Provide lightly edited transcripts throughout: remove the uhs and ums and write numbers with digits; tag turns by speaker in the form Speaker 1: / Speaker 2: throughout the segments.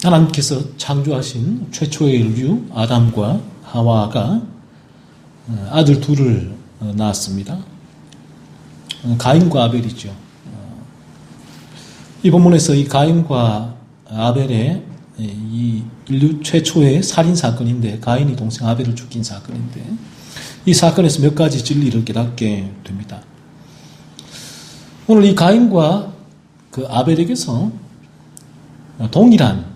Speaker 1: 하나님께서 창조하신 최초의 인류 아담과 하와가 아들 둘을 낳았습니다. 가인과 아벨이죠. 이 본문에서 이 가인과 아벨의 이 인류 최초의 살인 사건인데, 가인이 동생 아벨을 죽인 사건인데, 이 사건에서 몇 가지 진리를 깨닫게 됩니다. 오늘 이 가인과 그 아벨에게서 동일한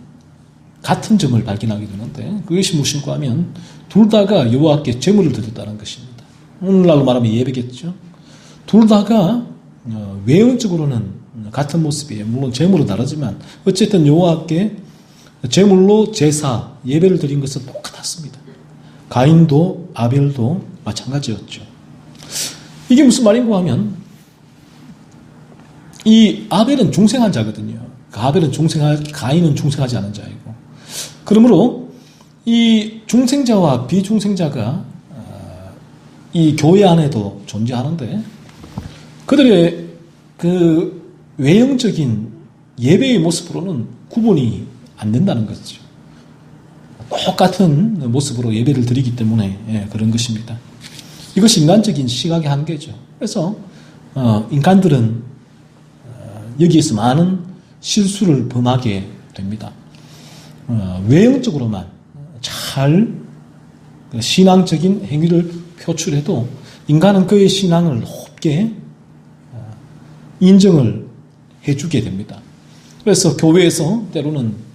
Speaker 1: 같은 점을 발견하게 되는데, 그것이 무엇인가 하면 둘 다가 여호와께 제물을 드렸다는 것입니다. 오늘날로 말하면 예배겠죠. 둘 다가 외형적으로는 같은 모습이에요. 물론 제물은 다르지만 어쨌든 여호와께 제물로 제사, 예배를 드린 것은 똑같았습니다. 가인도 아벨도 마찬가지였죠. 이게 무슨 말인가 하면, 이 아벨은 중생한 자거든요. 가인은 중생하지 않은 자이고, 그러므로 이 중생자와 비중생자가 이 교회 안에도 존재하는데, 그들의 그 외형적인 예배의 모습으로는 구분이 안 된다는 것이죠. 똑같은 모습으로 예배를 드리기 때문에 그런 것입니다. 이것이 인간적인 시각의 한계죠. 그래서 인간들은 여기에서 많은 실수를 범하게 됩니다. 외형적으로만 잘 신앙적인 행위를 표출해도 인간은 그의 신앙을 높게 인정을 해주게 됩니다. 그래서 교회에서 때로는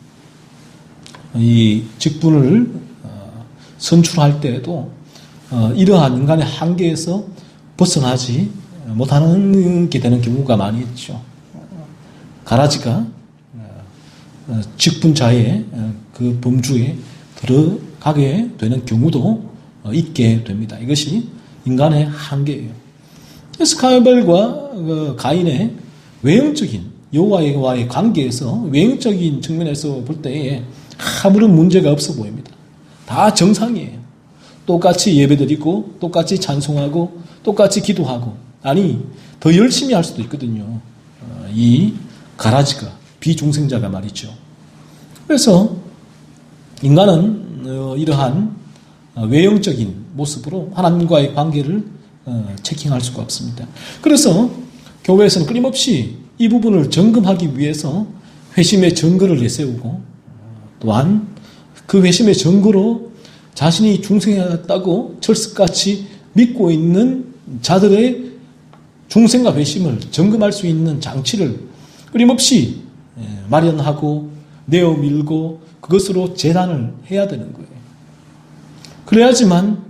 Speaker 1: 이 직분을 선출할 때에도 이러한 인간의 한계에서 벗어나지 못하는 게 되는 경우가 많이 있죠. 가라지가 직분자의 그 범주에 들어가게 되는 경우도 있게 됩니다. 이것이 인간의 한계예요. 그래서 아벨과 가인의 외형적인 여호와와의 관계에서 외형적인 측면에서 볼 때에 아무런 문제가 없어 보입니다. 다 정상이에요. 똑같이 예배드리고 똑같이 찬송하고 똑같이 기도하고, 아니 더 열심히 할 수도 있거든요. 이 가라지가, 비중생자가 말이죠. 그래서 인간은 이러한 외형적인 모습으로 하나님과의 관계를 체킹할 수가 없습니다. 그래서 교회에서는 끊임없이 이 부분을 점검하기 위해서 회심의 증거를 내세우고, 또한 그 회심의 증거로 자신이 중생하였다고 철석같이 믿고 있는 자들의 중생과 회심을 점검할 수 있는 장치를 끊임없이 마련하고 내어 밀고 그것으로 재단을 해야 되는 거예요. 그래야지만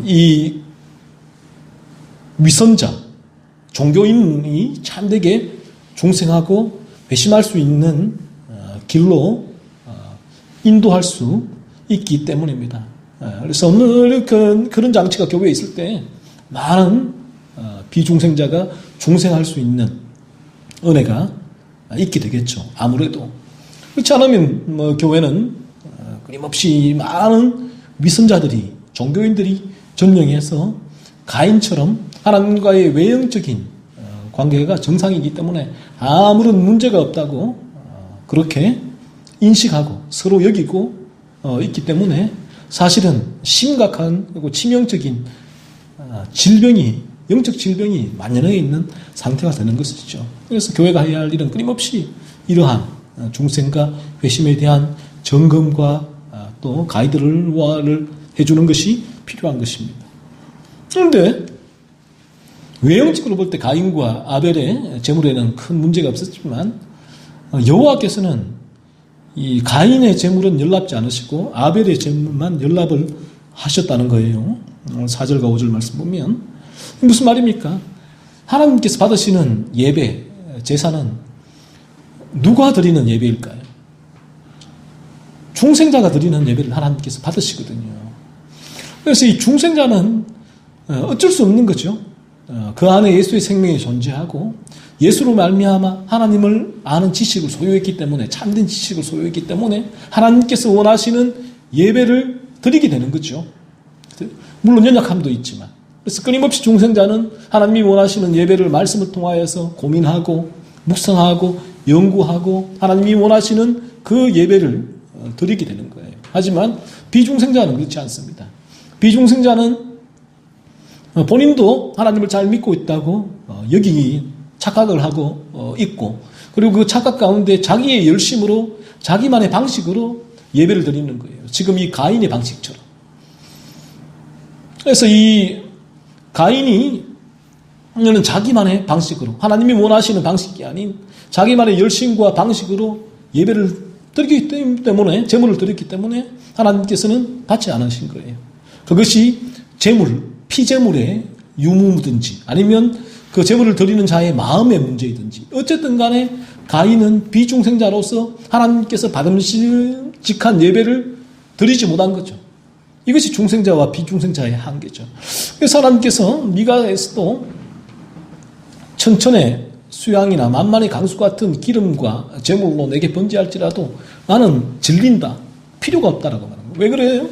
Speaker 1: 이 위선자, 종교인이 참되게 중생하고 회심할 수 있는 길로 인도할 수 있기 때문입니다. 그래서 오늘 그런 장치가 교회에 있을 때 많은 비중생자가 중생할 수 있는 은혜가 있게 되겠죠. 아무래도 그렇지 않으면 교회는 끊임없이 많은 위선자들이, 종교인들이 전령해서 가인처럼 하나님과의 외형적인 관계가 정상이기 때문에 아무런 문제가 없다고 그렇게 인식하고 서로 여기고 있기 때문에 사실은 심각한 그리고 치명적인 질병이, 영적 질병이 만연해 있는 상태가 되는 것이죠. 그래서 교회가 해야 할 일은 끊임없이 이러한 중생과 회심에 대한 점검과 또 가이드를 해주는 것이 필요한 것입니다. 그런데 외형적으로 볼 때 가인과 아벨의 제물에는 큰 문제가 없었지만, 여호와께서는 이 가인의 제물은 연락지 않으시고 아벨의 제물만 연락을 하셨다는 거예요. 4절과 5절 말씀 보면 무슨 말입니까? 하나님께서 받으시는 예배, 제사는 누가 드리는 예배일까요? 중생자가 드리는 예배를 하나님께서 받으시거든요. 그래서 이 중생자는 어쩔 수 없는 거죠. 그 안에 예수의 생명이 존재하고 예수로 말미암아 하나님을 아는 지식을 소유했기 때문에, 참된 지식을 소유했기 때문에 하나님께서 원하시는 예배를 드리게 되는 거죠. 물론 연약함도 있지만. 그래서 끊임없이 중생자는 하나님이 원하시는 예배를 말씀을 통하여서 고민하고 묵상하고 연구하고 하나님이 원하시는 그 예배를 드리게 되는 거예요. 하지만 비중생자는 그렇지 않습니다. 비중생자는 본인도 하나님을 잘 믿고 있다고 여기 착각을 하고 있고, 그리고 그 착각 가운데 자기의 열심으로 자기만의 방식으로 예배를 드리는 거예요. 지금 이 가인의 방식처럼. 그래서 이 가인이 자기만의 방식으로, 하나님이 원하시는 방식이 아닌 자기만의 열심과 방식으로 예배를 드리기 때문에, 제물을 드렸기 때문에 하나님께서는 받지 않으신 거예요. 그것이 제물, 피제물의 유무든지 아니면 그 제물을 드리는 자의 마음의 문제이든지 어쨌든 간에 가인은 비중생자로서 하나님께서 받음직한 예배를 드리지 못한 거죠. 이것이 중생자와 비중생자의 한계죠. 그래서 하나님께서 미가에서도 천천의 수양이나 만만의 강수 같은 기름과 제물로 내게 번제할지라도 나는 질린다, 필요가 없다라고 말합니다. 왜 그래요?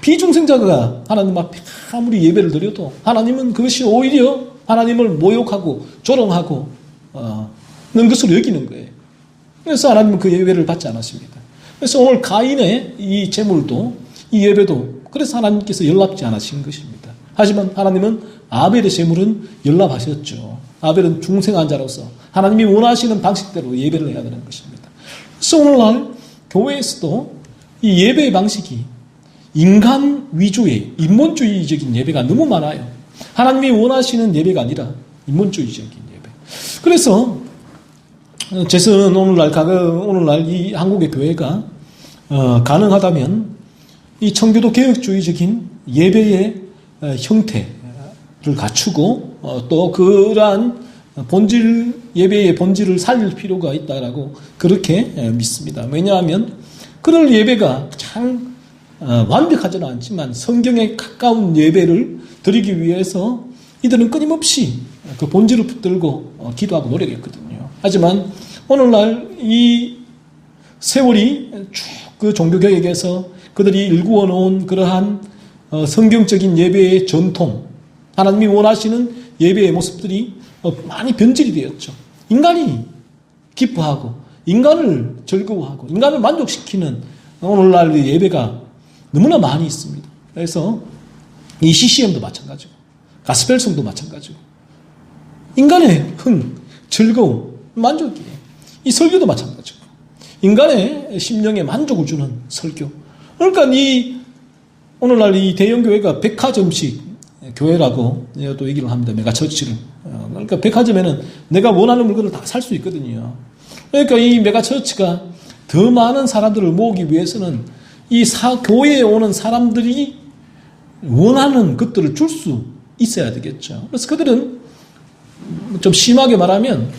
Speaker 1: 비중생자가 하나님 앞에 아무리 예배를 드려도 하나님은 그것이 오히려 하나님을 모욕하고 조롱하고 는 것으로 여기는 거예요. 그래서 하나님은 그 예배를 받지 않았습니다. 그래서 오늘 가인의 이 제물도, 이 예배도 그래서 하나님께서 연락지 않으신 것입니다. 하지만 하나님은 아벨의 제물은 연락하셨죠. 아벨은 중생한 자로서 하나님이 원하시는 방식대로 예배를 해야 되는 것입니다. 그래서 오늘날 교회에서도 이 예배의 방식이 인간 위주의 인본주의적인 예배가 너무 많아요. 하나님이 원하시는 예배가 아니라 인본주의적인 예배. 그래서 제스는 오늘날 이 한국의 교회가 가능하다면 이 청교도 개혁주의적인 예배의 형태를 갖추고 또 그러한 예배의 본질을 살릴 필요가 있다라고 그렇게 믿습니다. 왜냐하면 그럴 예배가 참 완벽하지는 않지만 성경에 가까운 예배를 드리기 위해서 이들은 끊임없이 그 본질을 붙들고 기도하고 노력했거든요. 하지만 오늘날 이 세월이 쭉 그 종교개혁에서 그들이 일구어 놓은 그러한 성경적인 예배의 전통, 하나님이 원하시는 예배의 모습들이 많이 변질이 되었죠. 인간이 기뻐하고 인간을 즐거워하고 인간을 만족시키는 오늘날 예배가 너무나 많이 있습니다. 그래서 이 CCM도 마찬가지고 가스펠송도 마찬가지고 인간의 흥, 즐거움, 만족이에요. 이 설교도 마찬가지고 인간의 심령에 만족을 주는 설교. 그러니까 오늘날 이 대형교회가 백화점식 교회라고 또 얘기를 합니다. 메가처치를. 그러니까 백화점에는 내가 원하는 물건을 다 살 수 있거든요. 그러니까 이 메가처치가 더 많은 사람들을 모으기 위해서는 이 교회에 오는 사람들이 원하는 것들을 줄 수 있어야 되겠죠. 그래서 그들은 좀 심하게 말하면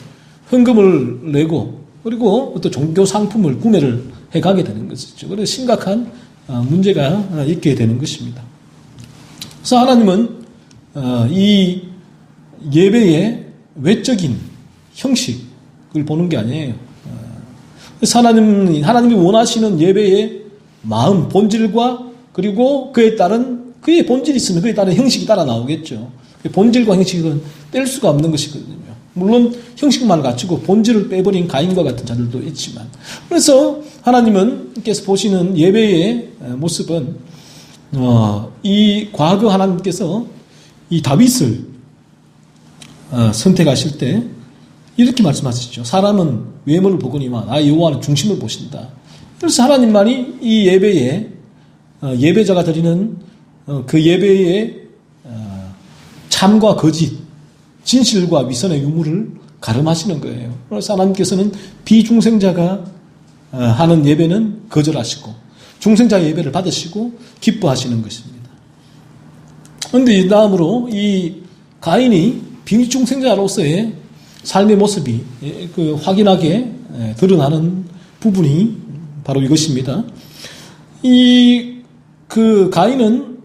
Speaker 1: 헌금을 내고 그리고 또 종교 상품을 구매를 해가게 되는 것이죠. 그래서 심각한 문제가 있게 되는 것입니다. 그래서 하나님은 이 예배의 외적인 형식을 보는 게 아니에요. 그래서 하나님이 원하시는 예배의 마음, 본질과 그리고 그에 따른 그의 본질이 있으면 그에 따른 형식이 따라 나오겠죠. 본질과 형식은 뗄 수가 없는 것이거든요. 물론 형식만 갖추고 본질을 빼버린 가인과 같은 자들도 있지만, 그래서 하나님께서 보시는 예배의 모습은 이 과거 하나님께서 이 다윗을 선택하실 때 이렇게 말씀하시죠. 사람은 외모를 보거니와 나의 여호와는 중심을 보신다. 그래서 하나님만이 이 예배자가 드리는 그 예배의 참과 거짓, 진실과 위선의 유무를 가름하시는 거예요. 그래서 하나님께서는 비중생자가 하는 예배는 거절하시고 중생자 예배를 받으시고 기뻐하시는 것입니다. 그런데 이 다음으로 이 가인이 비중생자로서의 삶의 모습이 확인하게 드러나는 부분이 바로 이것입니다. 그 가인은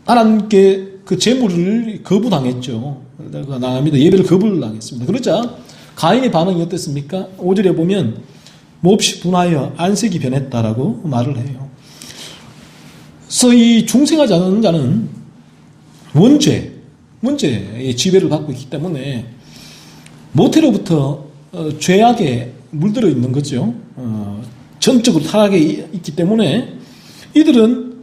Speaker 1: 하나님께 그 제물을 거부당했죠. 나갑니다. 예배를 거부를 당했습니다. 그러자 가인의 반응이 어땠습니까? 5절에 보면 몹시 분하여 안색이 변했다라고 말을 해요. 그래서 이 중생하지 않는 자는 원죄의 지배를 받고 있기 때문에 모태로부터 죄악의 물들어 있는 거죠. 전적으로 타락해 있기 때문에 이들은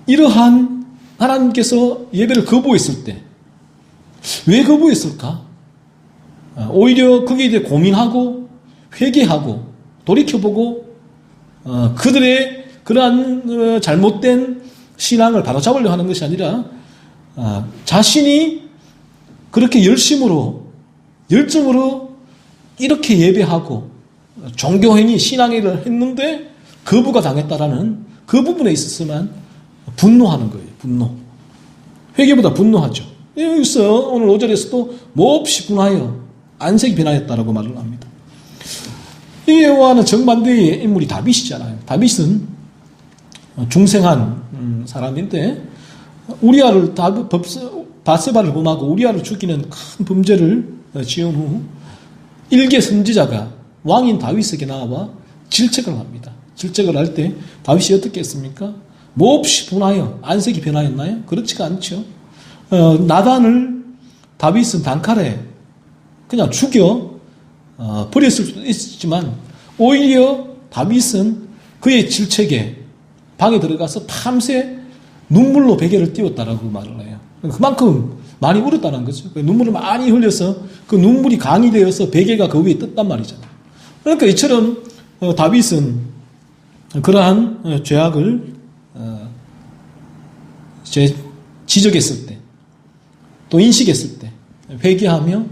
Speaker 1: 이러한 하나님께서 예배를 거부했을 때 왜 거부했을까? 오히려 거기에 대해 고민하고 회개하고 돌이켜보고 그들의 그러한 잘못된 신앙을 바로잡으려고 하는 것이 아니라 자신이 그렇게 열심으로 열정으로 이렇게 예배하고 종교행위 신앙회를 했는데 거부가 당했다라는 그 부분에 있어서만 분노하는 거예요. 분노. 회개보다 분노하죠. 여기서 오늘 5절에서도 몹시 분하여 안색이 변하였다라고 말을 합니다. 이와는 정반대의 인물이 다윗이잖아요. 다윗은 중생한 사람인데 우리아를 바세바를 범하고 우리아를 죽이는 큰 범죄를 지은 후 일개 선지자가 왕인 다윗에게 나와 질책을 합니다. 질책을 할 때 다윗이 어떻게 했습니까? 몹시 분하여 안색이 변하였나요? 그렇지가 않죠. 나단을 다윗은 단칼에 그냥 죽여 버렸을 수도 있었지만 오히려 다윗은 그의 질책에 방에 들어가서 밤새 눈물로 베개를 띄웠다라고 말을 해요. 그만큼 많이 울었다는 거죠. 눈물을 많이 흘려서 그 눈물이 강이 되어서 베개가 그 위에 떴단 말이잖아요. 그러니까 이처럼 다윗은 그러한 죄악을 지적했을 때 또 인식했을 때 회개하며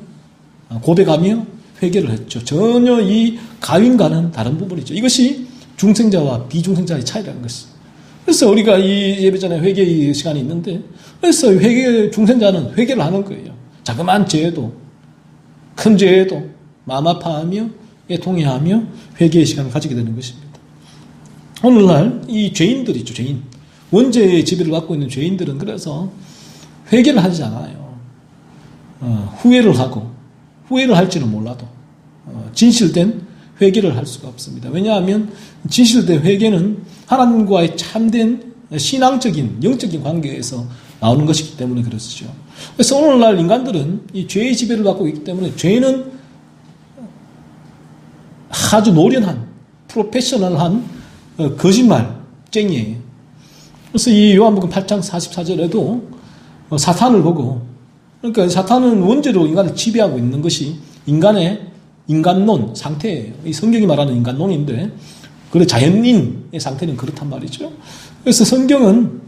Speaker 1: 고백하며 회개를 했죠. 전혀 이 가윈과는 다른 부분이죠. 이것이 중생자와 비중생자의 차이라는 것이죠. 그래서 우리가 이 예배 전에 회개의 시간이 있는데 그래서 중생자는 회개를 하는 거예요. 자그마한 죄에도 큰 죄에도 마음 아파하며 애통해하며 회개의 시간을 가지게 되는 것입니다. 오늘날 이 죄인들이 있죠. 죄인. 원죄의 지배를 받고 있는 죄인들은 그래서 회개를 하지 않아요. 후회를 하고 후회를 할지는 몰라도 진실된 회개를 할 수가 없습니다. 왜냐하면 진실된 회개는 하나님과의 참된 신앙적인 영적인 관계에서 나오는 것이기 때문에 그렇죠. 그래서 오늘날 인간들은 이 죄의 지배를 받고 있기 때문에 죄는 아주 노련한 프로페셔널한 거짓말쟁이에요. 그래서 이 요한복음 8장 44절에도 사탄을 보고 그러니까 사탄은 원죄로 인간을 지배하고 있는 것이 인간의 인간론 상태예요. 이 성경이 말하는 인간론인데 그래 자연인의 상태는 그렇단 말이죠. 그래서 성경은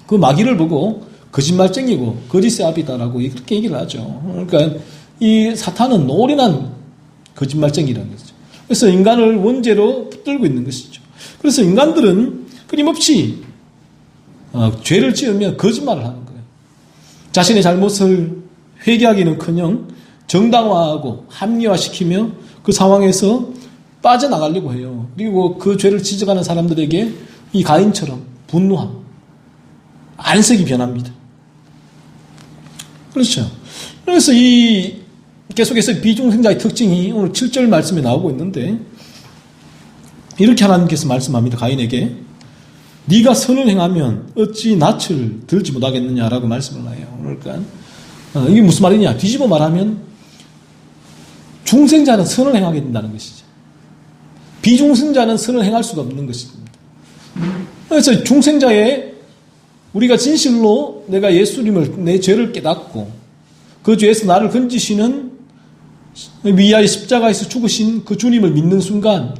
Speaker 1: 그 마귀를 보고 거짓말쟁이고 거짓의 아비다라고 그렇게 얘기를 하죠. 그러니까 이 사탄은 노련한 거짓말쟁이라는 거죠. 그래서 인간을 원죄로 붙들고 있는 것이죠. 그래서 인간들은 끊임없이 죄를 지으며 거짓말을 하는 거예요. 자신의 잘못을 회개하기는커녕 정당화하고 합리화시키며 그 상황에서 빠져나가려고 해요. 그리고 그 죄를 지적하는 사람들에게 이 가인처럼 분노함, 안색이 변합니다. 그렇죠. 그래서 이 계속해서 비중생자의 특징이 오늘 7절 말씀에 나오고 있는데 이렇게 하나님께서 말씀합니다. 가인에게 네가 선을 행하면 어찌 낯을 들지 못하겠느냐라고 말씀을 해요. 그러니까 이게 무슨 말이냐? 뒤집어 말하면 중생자는 선을 행하게 된다는 것이죠. 비중생자는 선을 행할 수가 없는 것입니다. 그래서 중생자의 우리가 진실로 내가 예수님을 내 죄를 깨닫고 그 죄에서 나를 건지시는 위하여 십자가에서 죽으신 그 주님을 믿는 순간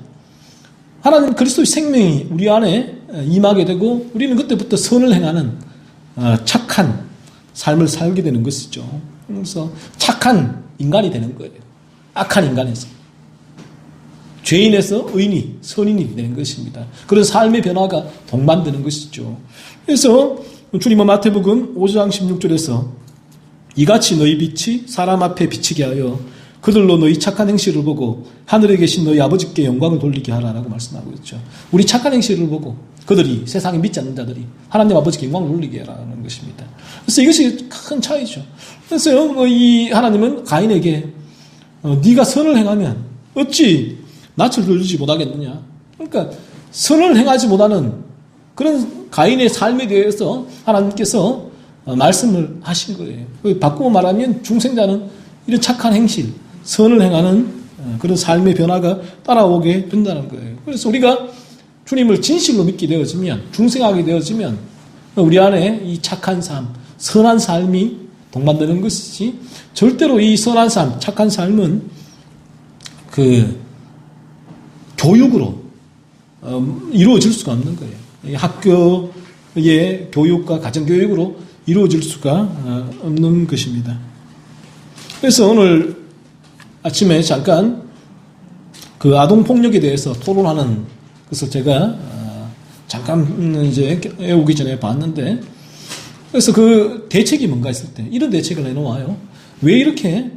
Speaker 1: 하나님 그리스도의 생명이 우리 안에 임하게 되고 우리는 그때부터 선을 행하는 착한 삶을 살게 되는 것이죠. 그래서 착한 인간이 되는 거예요. 악한 인간에서. 죄인에서 의인이, 선인이 되는 것입니다. 그런 삶의 변화가 동반되는 것이죠. 그래서 주님은 마태복음 5장 16절에서 이같이 너희 빛이 사람 앞에 비치게 하여 그들로 너희 착한 행실을 보고 하늘에 계신 너희 아버지께 영광을 돌리게 하라라고 말씀하고 있죠. 우리 착한 행실을 보고 그들이 세상에 믿지 않는 자들이 하나님 아버지께 영광을 돌리게 하라는 것입니다. 그래서 이것이 큰 차이죠. 그래서 이 하나님은 가인에게 네가 선을 행하면 어찌 낯을 들지 못하겠느냐. 그러니까 선을 행하지 못하는 그런 가인의 삶에 대해서 하나님께서 말씀을 하신 거예요. 바꾸고 말하면 중생자는 이런 착한 행실, 선을 행하는 그런 삶의 변화가 따라오게 된다는 거예요. 그래서 우리가 주님을 진실로 믿게 되어지면, 중생하게 되어지면 우리 안에 이 착한 삶, 선한 삶이 동반되는 것이지, 절대로 이 선한 삶, 착한 삶은 그 교육으로 이루어질 수가 없는 거예요. 학교의 교육과 가정교육으로 이루어질 수가 없는 것입니다. 그래서 오늘 아침에 잠깐 그 아동폭력에 대해서 토론하는 것을 제가 잠깐 이제 오기 전에 봤는데, 그래서 그 대책이 뭔가 했을 때 이런 대책을 내놓아요. 왜 이렇게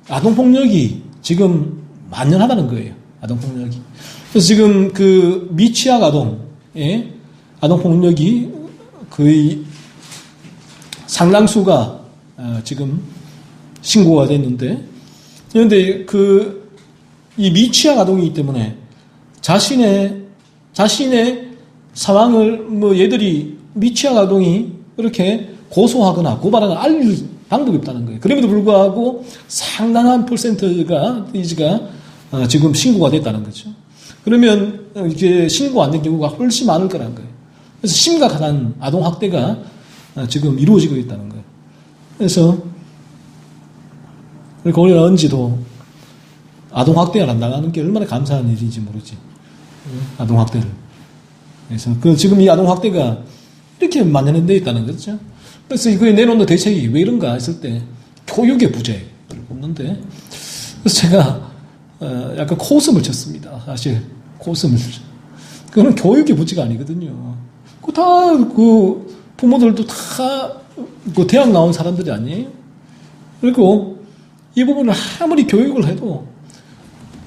Speaker 1: 아동폭력이 지금 만연하다는 거예요. 아동폭력이. 그래서 지금 그 미취학 아동의 아동폭력이 거의 상당수가 지금 신고가 됐는데, 그런데 이 미취학 아동이기 때문에 자신의 상황을 얘들이 미취학 아동이 이렇게 고소하거나 고발하거나 알릴 방법이 없다는 거예요. 그럼에도 불구하고 상당한 퍼센트가 지금 신고가 됐다는 거죠. 그러면 이게 신고 안 된 경우가 훨씬 많을 거라는 거예요. 그래서 심각한 아동 학대가 지금 이루어지고 있다는 거예요. 그래서 우리가 언제도 아동 학대를 안 당하는 게 얼마나 감사한 일인지 모르지. 아동 학대를. 그래서 지금 이 아동 학대가 이렇게 만연되어 있다는 거죠. 그래서 이거에 내놓는 대책이 왜 이런가 했을 때 교육의 부재를 꼽는데, 그래서 제가 약간 코웃음을 쳤습니다. 사실 코웃음을. 그거는 교육의 부재가 아니거든요. 그 부모들도 다 그 대학 나온 사람들이 아니에요. 그리고 이 부분을 아무리 교육을 해도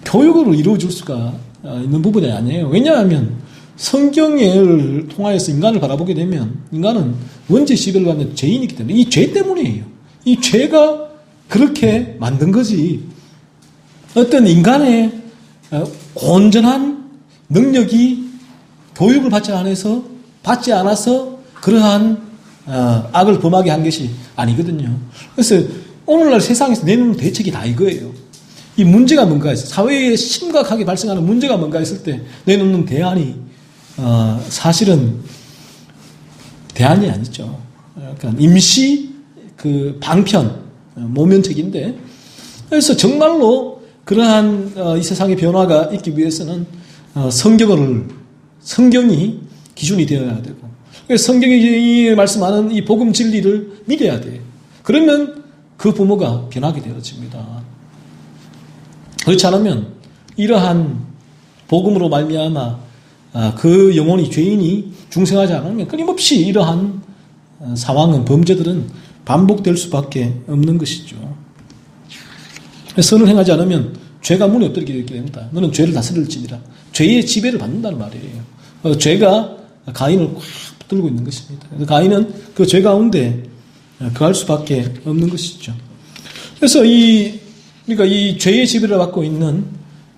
Speaker 1: 교육으로 이루어질 수가 있는 부분이 아니에요. 왜냐하면 성경을 통하여서 인간을 바라보게 되면 인간은 원죄 지배를 받는 죄인이기 때문에 이 죄 때문이에요. 이 죄가 그렇게 만든 거지. 어떤 인간의 온전한 능력이 교육을 받지 않아서 그러한 악을 범하게 한 것이 아니거든요. 그래서 오늘날 세상에서 내놓는 대책이 다 이거예요. 이 문제가 뭔가 했을 때, 사회에 심각하게 발생하는 문제가 뭔가 했을 때 내놓는 대안이 사실은 대안이 아니죠. 약간 임시 그 방편, 모면책인데, 그래서 정말로 그러한 이 세상의 변화가 있기 위해서는 성경이 기준이 되어야 되고, 성경이 말씀하는 이 복음 진리를 믿어야 돼요. 그러면 그 부모가 변하게 되어집니다. 그렇지 않으면 이러한 복음으로 말미암아 그 영혼이 죄인이 중생하지 않으면 끊임없이 이러한 상황은, 범죄들은 반복될 수밖에 없는 것이죠. 선을 행하지 않으면 죄가 문에 엎드리게 되게 됩니다. 너는 죄를 다스릴지니라. 죄의 지배를 받는다는 말이에요. 죄가 가인을 꽉 붙들고 있는 것입니다. 가인은 그 죄 가운데 거할 수밖에 없는 것이죠. 그래서 그러니까 이 죄의 지배를 받고 있는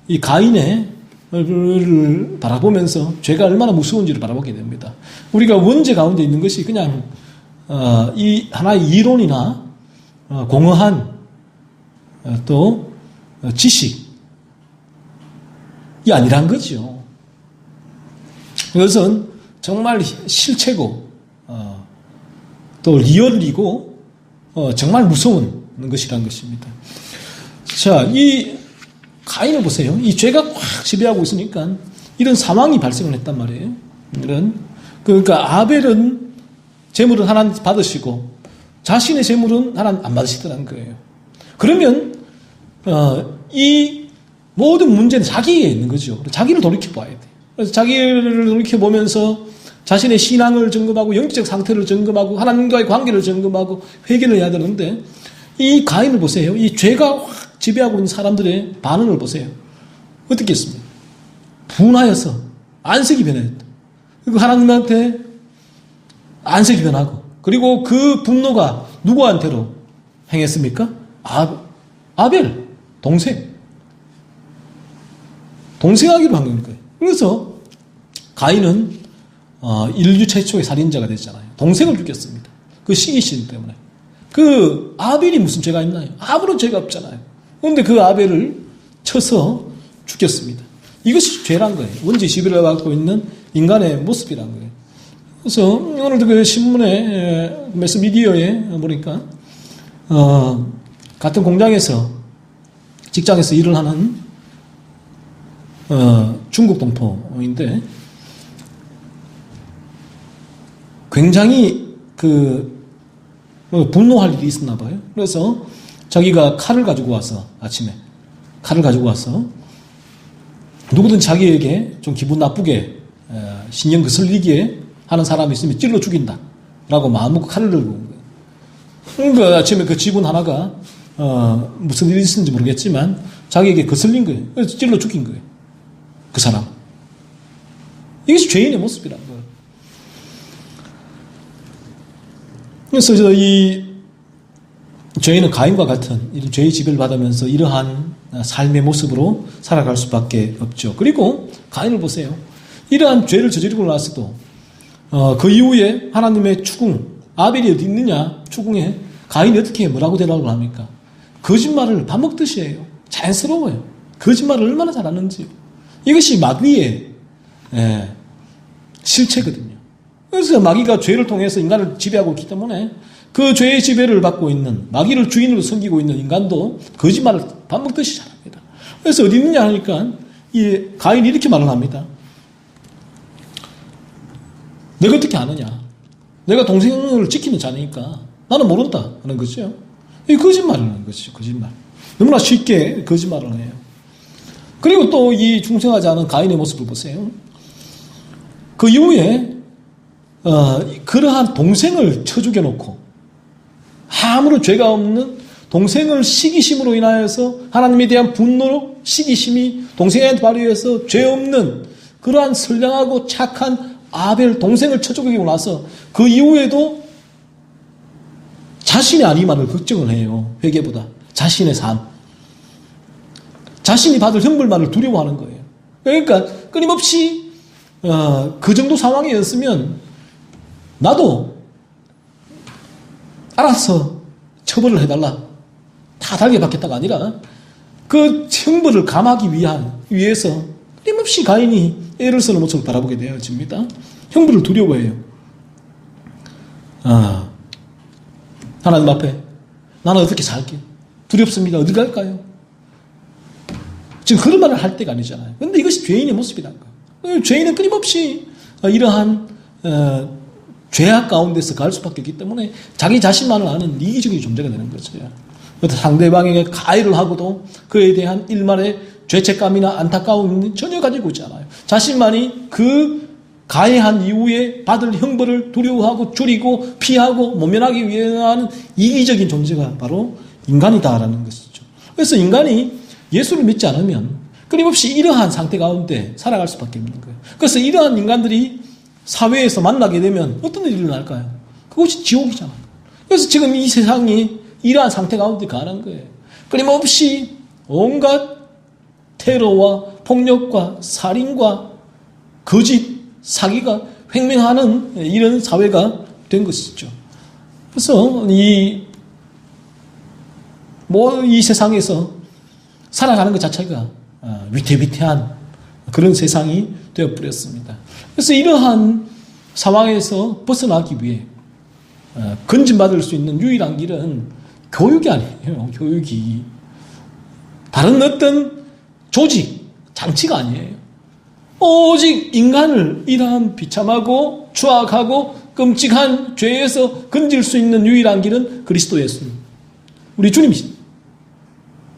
Speaker 1: 이 가인의 를 바라보면서 죄가 얼마나 무서운지를 바라보게 됩니다. 우리가 원죄 가운데 있는 것이 그냥 이 하나의 이론이나 공허한 또 지식이 아니란 거죠. 이것은 정말 실체고 또 리얼이고 정말 무서운 것이란 것입니다. 자, 이 가인을 보세요. 이 죄가 꽉 지배하고 있으니까 이런 상황이 발생을 했단 말이에요. 그러니까 아벨은 재물은 하나님 받으시고 자신의 재물은 하나님 안 받으시더라는 거예요. 그러면 이 모든 문제는 자기에 있는 거죠. 자기를 돌이켜봐야 돼. 그래서 자기를 돌이켜보면서 자신의 신앙을 점검하고 영적 상태를 점검하고 하나님과의 관계를 점검하고 회개를 해야 되는데, 이 가인을 보세요. 이 죄가 확 지배하고 있는 사람들의 반응을 보세요. 어떻게 했습니까? 분하여서 안색이 변했다. 그리고 하나님한테 안색이 변하고, 그리고 그 분노가 누구한테로 행했습니까? 아벨, 동생하기로 한 거예요. 그래서 가인은 인류 최초의 살인자가 됐잖아요. 동생을 죽였습니다. 그 시기심 때문에. 그 아벨이 무슨 죄가 있나요? 아무런 죄가 없잖아요. 그런데 그 아벨을 쳐서 죽였습니다. 이것이 죄란 거예요. 원죄 지배를 받고 있는 인간의 모습이란 거예요. 그래서 오늘도 그 신문에 매스미디어에 보니까 같은 공장에서 직장에서 일을 하는 중국 동포인데 굉장히 분노할 일이 있었나 봐요. 그래서 자기가 칼을 가지고 와서 아침에 칼을 가지고 와서 누구든 자기에게 좀 기분 나쁘게 신경 거슬리게 하는 사람이 있으면 찔러 죽인다 라고 마음먹고 칼을 들고 온 거예요. 그러니까 아침에 그 직원 하나가 무슨 일이 있었는지 모르겠지만 자기에게 거슬린 거예요. 그래서 찔러 죽인 거예요. 그 사람. 이것이 죄인의 모습이라는 거예요. 그래서 이 죄인은 가인과 같은 이런 죄의 지배를 받으면서 이러한 삶의 모습으로 살아갈 수밖에 없죠. 그리고 가인을 보세요. 이러한 죄를 저지르고 나서도 그 이후에 하나님의 추궁, 아벨이 어디 있느냐 추궁에 가인이 어떻게 뭐라고 대답을 합니까? 거짓말을 밥 먹듯이 해요. 자연스러워요. 거짓말을 얼마나 잘하는지요. 이것이 마귀의 실체거든요. 그래서 마귀가 죄를 통해서 인간을 지배하고 있기 때문에 그 죄의 지배를 받고 있는 마귀를 주인으로 섬기고 있는 인간도 거짓말을 밥 먹듯이 잘합니다. 그래서 어디 있느냐 하니까 이 가인이 이렇게 말을 합니다. 내가 어떻게 아느냐? 내가 동생을 지키는 자니까 나는 모른다 하는 거죠. 이 거짓말을 하는 것이죠. 거짓말. 너무나 쉽게 거짓말을 해요. 그리고 또 이 중생하지 않은 가인의 모습을 보세요. 그 이후에 그러한 동생을 쳐 죽여놓고 아무런 죄가 없는 동생을 시기심으로 인하여서 하나님에 대한 분노로 시기심이 동생한테 발휘해서 죄 없는 그러한 선량하고 착한 아벨 동생을 쳐 죽이고 나서 그 이후에도 자신의 아니만을 걱정을 해요. 회개보다 자신의 삶, 자신이 받을 형벌만을 두려워하는 거예요. 그러니까 끊임없이 그 정도 상황이었으면 나도 알아서 처벌을 해달라, 다 달게 받겠다가 아니라 그 형벌을 감하기 위해서 끊임없이 가인이 애를 쓰는 모습을 바라보게 되어집니다. 형벌을 두려워해요. 하나님 앞에 나는 어떻게 살게? 두렵습니다. 어디 갈까요? 지금 그런 말을 할 때가 아니잖아요. 그런데 이것이 죄인의 모습이란 거예요. 죄인은 끊임없이 이러한 죄악 가운데서 갈 수밖에 없기 때문에 자기 자신만을 아는 이기적인 존재가 되는 거죠. 상대방에게 가해를 하고도 그에 대한 일말의 죄책감이나 안타까움은 전혀 가지고 있지 않아요. 자신만이 그 가해한 이후에 받을 형벌을 두려워하고 줄이고 피하고 모면하기 위한 이기적인 존재가 바로 인간이다라는 것이죠. 그래서 인간이 예수를 믿지 않으면 끊임없이 이러한 상태 가운데 살아갈 수밖에 없는 거예요. 그래서 이러한 인간들이 사회에서 만나게 되면 어떤 일이 일어날까요? 그것이 지옥이잖아요. 그래서 지금 이 세상이 이러한 상태 가운데 가는 거예요. 끊임없이 온갖 테러와 폭력과 살인과 거짓, 사기가 횡행하는 이런 사회가 된 것이죠. 그래서 이 세상에서 살아가는 것 자체가 위태위태한 그런 세상이 되어버렸습니다. 그래서 이러한 상황에서 벗어나기 위해 건진받을 수 있는 유일한 길은 교육이 아니에요. 교육이. 다른 어떤 조직, 장치가 아니에요. 오직 인간을 이러한 비참하고 추악하고 끔찍한 죄에서 건질 수 있는 유일한 길은 그리스도 예수님, 우리 주님이십니다.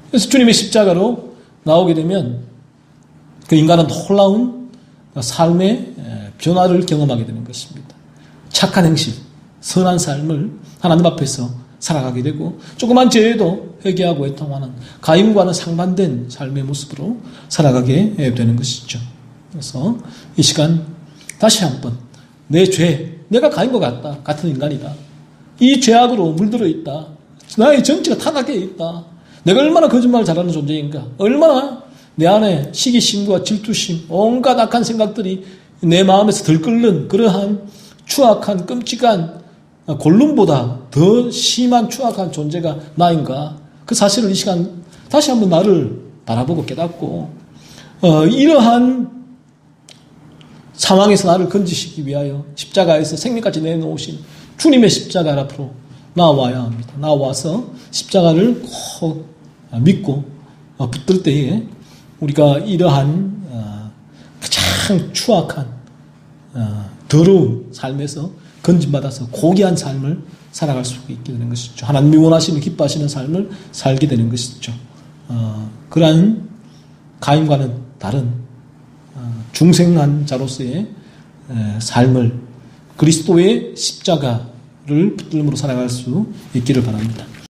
Speaker 1: 그래서 주님의 십자가로 나오게 되면 그 인간은 놀라운 삶의 변화를 경험하게 되는 것입니다. 착한 행실, 선한 삶을 하나님 앞에서 살아가게 되고 조그만 죄에도 회개하고 애통하는 가인과는 상반된 삶의 모습으로 살아가게 되는 것이죠. 그래서 이 시간 다시 한번 내 죄, 내가 가인과 같은 인간이다. 이 죄악으로 물들어 있다. 나의 정체가 타락해 있다. 내가 얼마나 거짓말을 잘하는 존재인가. 얼마나 내 안에 시기심과 질투심, 온갖 악한 생각들이 내 마음에서 들끓는 그러한 추악한 끔찍한 골룸보다 더 심한 추악한 존재가 나인가. 그 사실을 이 시간 다시 한번 나를 바라보고 깨닫고 이러한 상황에서 나를 건지시기 위하여 십자가에서 생명까지 내놓으신 주님의 십자가 앞으로 나와야 합니다. 나와서 십자가를 꼭 믿고 붙들 때에 우리가 이러한 가장 추악한 더러운 삶에서 건진받아서 고귀한 삶을 살아갈 수 있게 되는 것이죠. 하나님이 원하시는 기뻐하시는 삶을 살게 되는 것이죠. 그러한 가인과는 다른 중생한 자로서의 삶을 그리스도의 십자가를 붙들므로 살아갈 수 있기를 바랍니다.